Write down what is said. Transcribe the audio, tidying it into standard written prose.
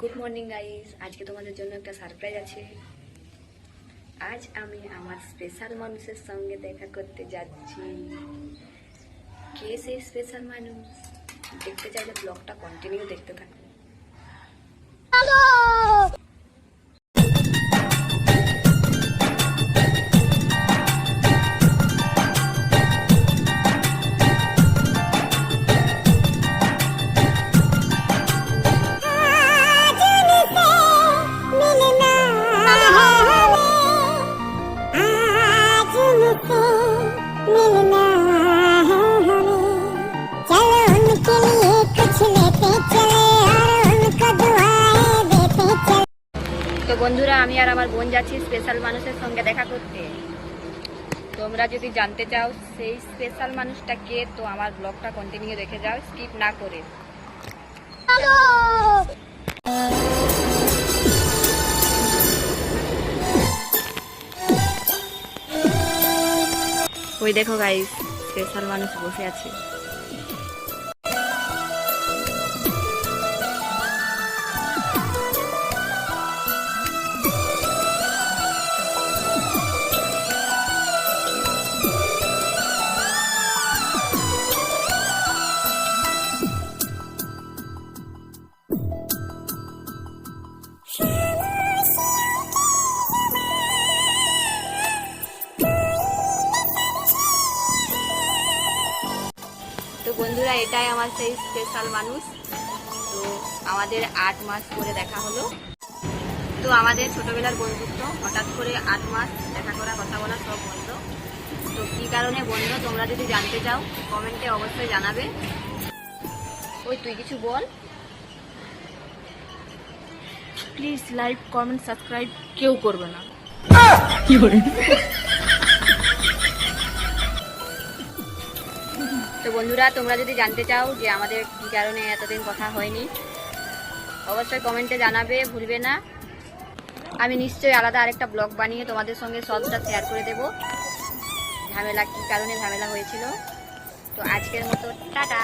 Good morning guys, আজকে তোমাদের জন্য একটা সারপ্রাইজ আছে। আজ আমি আমার স্পেশাল মানুষের সঙ্গে দেখা করতে যাচ্ছি। কে সেই স্পেশাল মানুষ দেখতে চাইলে ব্লগটা কন্টিনিউ দেখতে থাকো। তো বন্ধুরা, আমি আর আমার বোন যাচ্ছি স্পেশাল মানুষের সঙ্গে দেখা করতে। তোমরা যদি জানতে চাও সেই স্পেশাল মানুষটা কে, তো আমার ব্লগটা কন্টিনিউ দেখে যাও স্কিপ না করে। ওই দেখো গাইস, স্পেশাল মানুষ বসে আছে। তো বন্ধুরা, এটাই আমার সেই স্পেশাল মানুষ। তো আমাদের 8 মাস পরে দেখা হলো। তো আমাদের ছোটবেলার বন্ধুত্ব হঠাৎ করে 8 মাস দেখা করা, কথা বলা সব বন্ধ। তো কী কারণে বন্ধ তোমরা যদি জানতে চাও কমেন্টে অবশ্যই জানাবে। ওই তুই কিছু বল প্লিজ। লাইক, কমেন্ট, সাবস্ক্রাইব কেউ করবে না। তো বন্ধুরা, তোমরা যদি জানতে চাও যে আমাদের কী কারণে এতদিন কথা হয়নি, অবশ্যই কমেন্টে জানাবে, ভুলবে না। আমি নিশ্চয়ই আলাদা আরেকটা ব্লগ বানিয়ে তোমাদের সঙ্গে সবটা শেয়ার করে দেব, ঝামেলা কী কারণে ঝামেলা হয়েছিল। তো আজকের মতো টাটা।